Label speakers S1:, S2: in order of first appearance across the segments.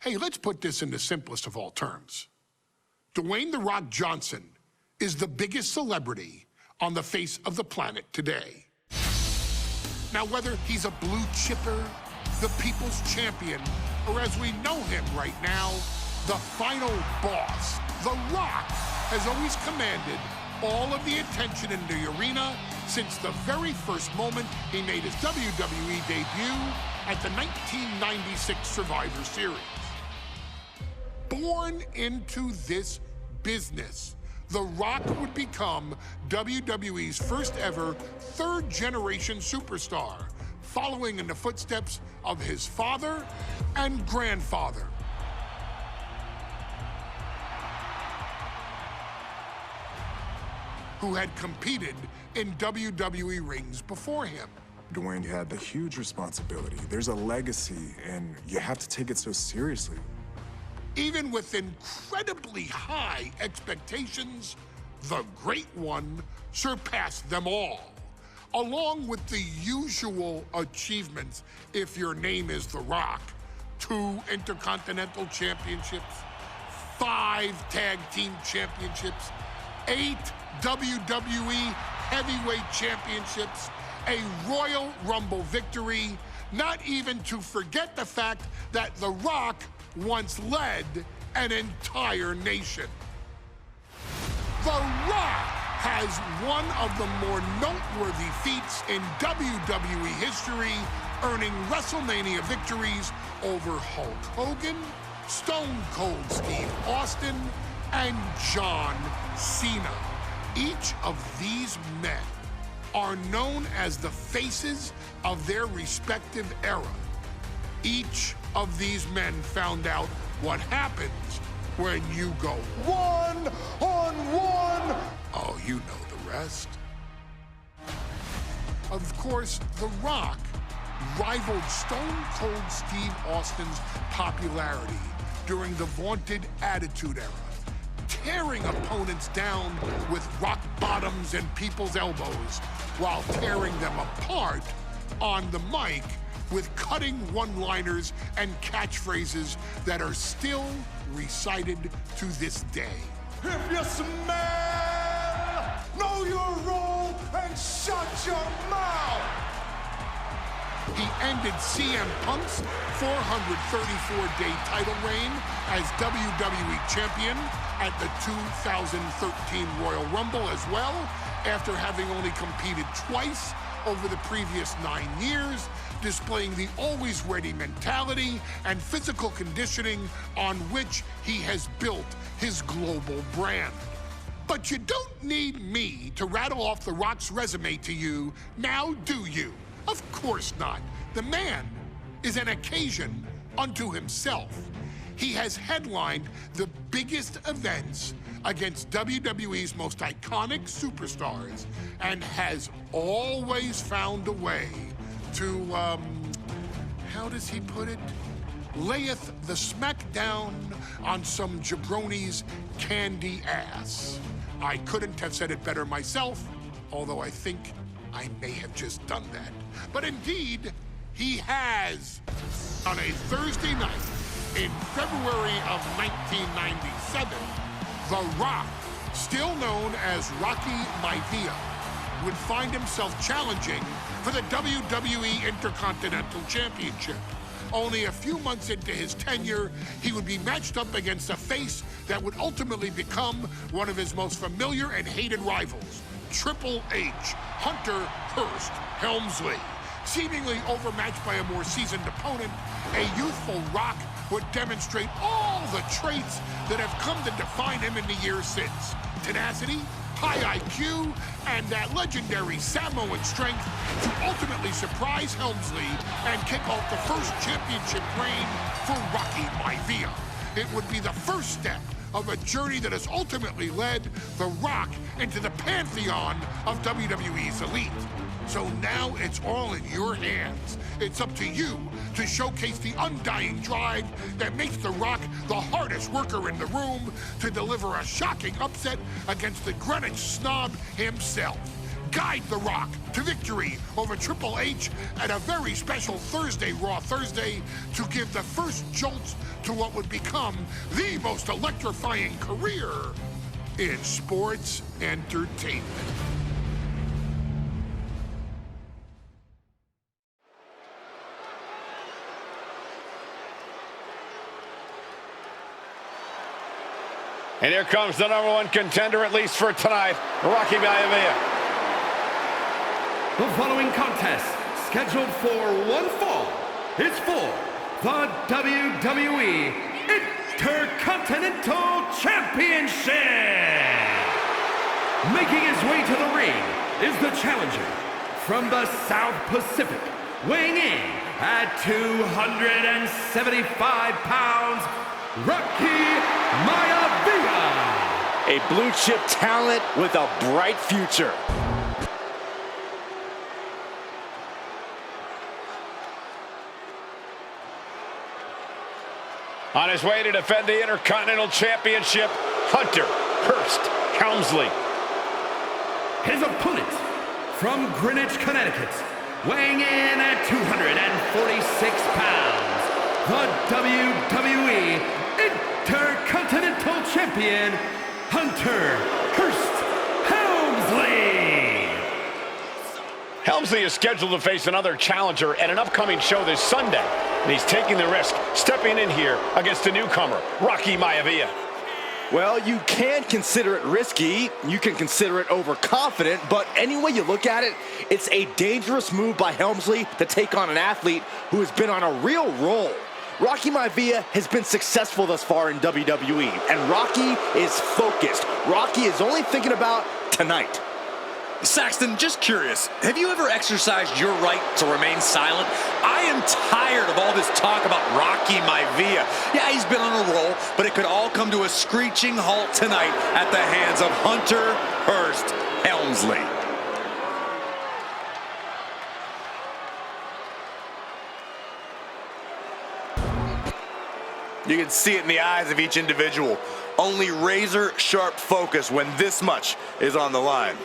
S1: Hey, let's put this in the simplest of all terms. Dwayne "The Rock" Johnson is the biggest celebrity on the face of the planet today. Now, whether he's a blue chipper, the people's champion, or as we know him right now, the final boss, The Rock has always commanded all of the attention in the arena since the very first moment he made his WWE debut at the 1996 Survivor Series. Born into this business, The Rock would become WWE's first ever third-generation superstar, following in the footsteps of his father and grandfather. Who had competed in WWE rings before him.
S2: Dwayne had a huge responsibility. There's a legacy, and you have to take it so seriously.
S1: Even with incredibly high expectations, the Great One surpassed them all, along with the usual achievements if your name is The Rock: 2 Intercontinental Championships, 5 Tag Team Championships, 8 WWE Heavyweight Championships, a Royal Rumble victory, not even to forget the fact that The Rock once led an entire nation. The Rock has one of the more noteworthy feats in WWE history, earning WrestleMania victories over Hulk Hogan, Stone Cold Steve Austin, and John Cena. Each of these men are known as the faces of their respective era. Each of these men found out what happens when you go one-on-one. Oh, you know the rest. Of course, The Rock rivaled Stone Cold Steve Austin's popularity during the vaunted Attitude Era, tearing opponents down with rock bottoms and people's elbows, while tearing them apart on the mic with cutting one-liners and catchphrases that are still recited to this day.
S3: If you smell, know your role and shut your mouth.
S1: He ended CM Punk's 434-day title reign as WWE Champion at the 2013 Royal Rumble as well, after having only competed twice over the previous 9 years, displaying the always-ready mentality and physical conditioning on which he has built his global brand. But you don't need me to rattle off The Rock's resume to you, now do you? Of course not. The man is an occasion unto himself. He has headlined the biggest events against WWE's most iconic superstars and has always found a way to, how does he put it? Layeth the smackdown on some jabroni's candy ass. I couldn't have said it better myself, although I think I may have just done that. But indeed, he has. On a Thursday night in February of 1997, The Rock, still known as Rocky Maivia, would find himself challenging for the WWE Intercontinental Championship. Only a few months into his tenure, he would be matched up against a face that would ultimately become one of his most familiar and hated rivals, Triple H, Hunter Hearst Helmsley. Seemingly overmatched by a more seasoned opponent, a youthful Rock would demonstrate all the traits that have come to define him in the years since. Tenacity, high IQ, and that legendary Samoan strength to ultimately surprise Helmsley and kick off the first championship reign for Rocky Maivia. It would be the first step of a journey that has ultimately led The Rock into the pantheon of WWE's elite. So now it's all in your hands. It's up to you to showcase the undying drive that makes The Rock the hardest worker in the room to deliver a shocking upset against the Greenwich snob himself. Guide The Rock to victory over Triple H at a very special Thursday, Raw Thursday, to give the first jolts to what would become the most electrifying career in sports entertainment.
S4: And here comes the #1 contender, at least for tonight, Rocky Maivia.
S5: The following contest, scheduled for one fall, is for the WWE Intercontinental Championship. Making his way to the ring is the challenger from the South Pacific, weighing in at 275 pounds, Rocky Maivia.
S6: A blue chip talent with a bright future.
S4: On his way to defend the Intercontinental Championship, Hunter Hearst Helmsley.
S5: His opponent from Greenwich, Connecticut, weighing in at 246 pounds, the WWE Intercontinental Champion, Hunter Hearst Helmsley.
S4: Helmsley is scheduled to face another challenger at an upcoming show this Sunday, and he's taking the risk, stepping in here against a newcomer, Rocky Maivia.
S6: Well, you can consider it risky, you can consider it overconfident, but any way you look at it, it's a dangerous move by Helmsley to take on an athlete who has been on a real roll. Rocky Maivia has been successful thus far in WWE, and Rocky is focused. Rocky is only thinking about tonight.
S7: Saxton, just curious, have you ever exercised your right to remain silent? I am tired of all this talk about Rocky Maivia. Yeah, he's been on a roll, but it could all come to a screeching halt tonight at the hands of Hunter Hearst Helmsley. You can see it in the eyes of each individual. Only razor-sharp focus when this much is on the line.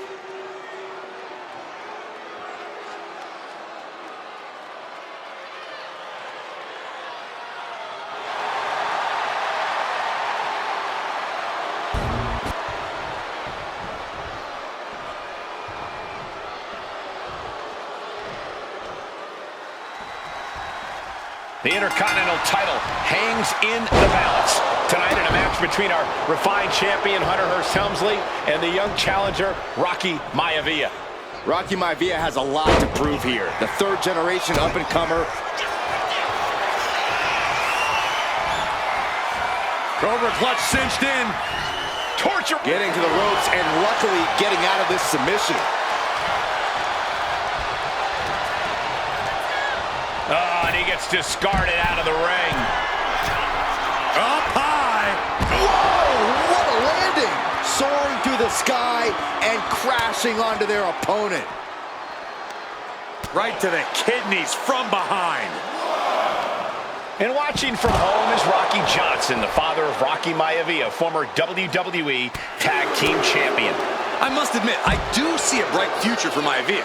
S4: The Intercontinental title hangs in the balance. Tonight in a match between our refined champion, Hunter Hearst Helmsley, and the young challenger, Rocky Maivia.
S6: Rocky Maivia has a lot to prove here. The third-generation up-and-comer.
S7: Cobra clutch cinched in.
S4: Torture.
S6: Getting to the ropes and luckily getting out of this submission.
S4: Oh, and he gets discarded out of the ring.
S7: Up high.
S6: Whoa, what a landing! Soaring through the sky and crashing onto their opponent.
S7: Right to the kidneys from behind.
S4: And watching from home is Rocky Johnson, the father of Rocky Maivia, former WWE Tag Team Champion.
S7: I must admit, I do see a bright future for Maivia.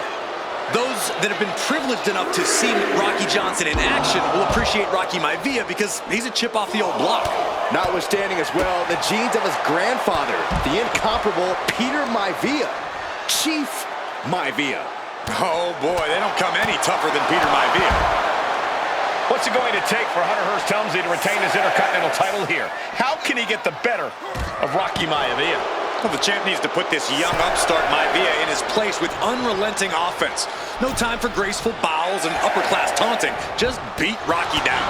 S7: Those that have been privileged enough to see Rocky Johnson in action will appreciate Rocky Maivia because he's a chip off the old block.
S6: Notwithstanding as well, the genes of his grandfather, the incomparable Peter Maivia, Chief Maivia.
S7: Oh boy, they don't come any tougher than Peter Maivia.
S4: What's it going to take for Hunter Hearst Helmsley to retain his Intercontinental title here? How can he get the better of Rocky Maivia?
S7: Well, the champ needs to put this young upstart Maivia in his place with unrelenting offense. No time for graceful bows and upper-class taunting. Just beat Rocky down.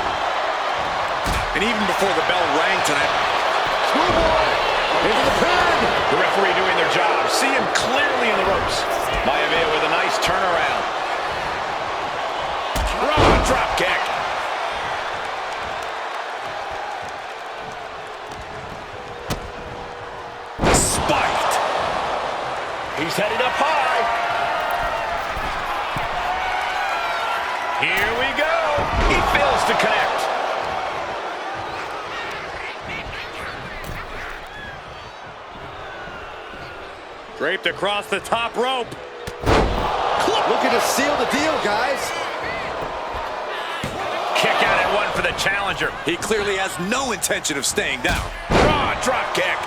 S7: And even before the bell rang tonight,
S6: Into the pin!
S4: The referee doing their job. See him clearly in the ropes. Maivia with a nice turnaround. Drop kick.
S7: spiked.
S4: He's headed up high. Here we go. He fails to connect.
S7: Draped across the top rope.
S6: Looking to seal the deal, guys.
S4: Kick out at one for the challenger.
S7: He clearly has no intention of staying down.
S4: Drop kick.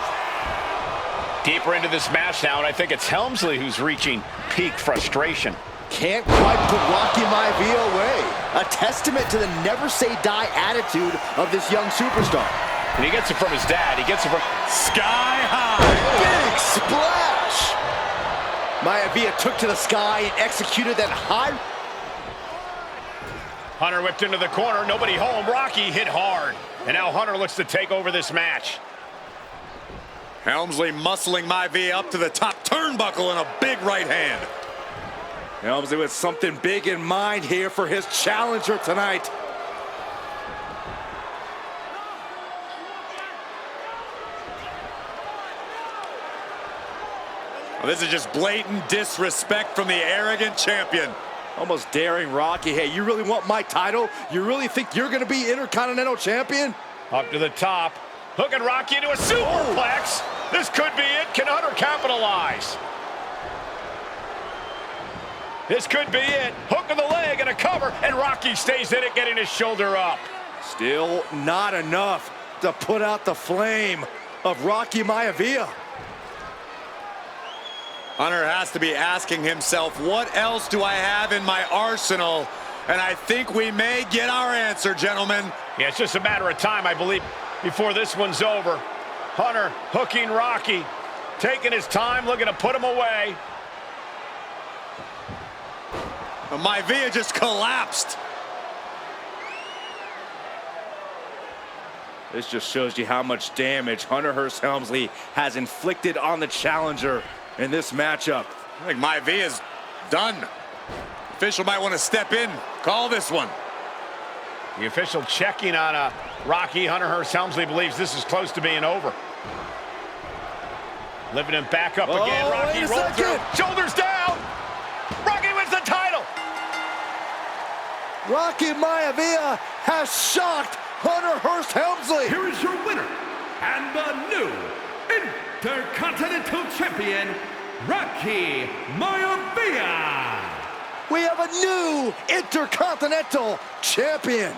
S4: Deeper into this match now, and I think it's Helmsley who's reaching peak frustration.
S6: Can't quite put Rocky Maivia away. A testament to the never-say-die attitude of this young superstar.
S4: And he gets it from his dad. He gets it from
S7: Sky high.
S6: Big splash! Maivia took to the sky and executed that high.
S4: Hunter whipped into the corner. Nobody home. Rocky hit hard. And now Hunter looks to take over this match.
S7: Helmsley muscling Maivia up to the top turnbuckle in a big right hand.
S6: Helmsley with something big in mind here for his challenger tonight.
S7: Well, this is just blatant disrespect from the arrogant champion.
S6: Almost daring Rocky. Hey, you really want my title? You really think you're going to be Intercontinental Champion?
S4: Up to the top. Hooking Rocky into a superplex. This could be it. Can Hunter capitalize? This could be it. Hook of the leg and a cover, and Rocky stays in it, getting his shoulder up.
S6: Still not enough to put out the flame of Rocky Maivia.
S7: Hunter has to be asking himself, what else do I have in my arsenal? And I think we may get our answer, gentlemen.
S4: Yeah, it's just a matter of time, I believe, before this one's over. Hunter hooking Rocky, taking his time, looking to put him away.
S7: Maivia just collapsed.
S6: This just shows you how much damage Hunter Hearst Helmsley has inflicted on the challenger in this matchup.
S7: I think Maivia's done. Official might want to step in, call this one.
S4: The official checking on Rocky. Hunter Hearst Helmsley believes this is close to being over. Lifting him back up again. Rocky rolls through. Shoulders down. Rocky wins the title.
S6: Rocky Maivia has shocked Hunter Hearst Helmsley.
S5: Here is your winner, and the new Intercontinental Champion, Rocky Maivia.
S6: We have a new Intercontinental Champion.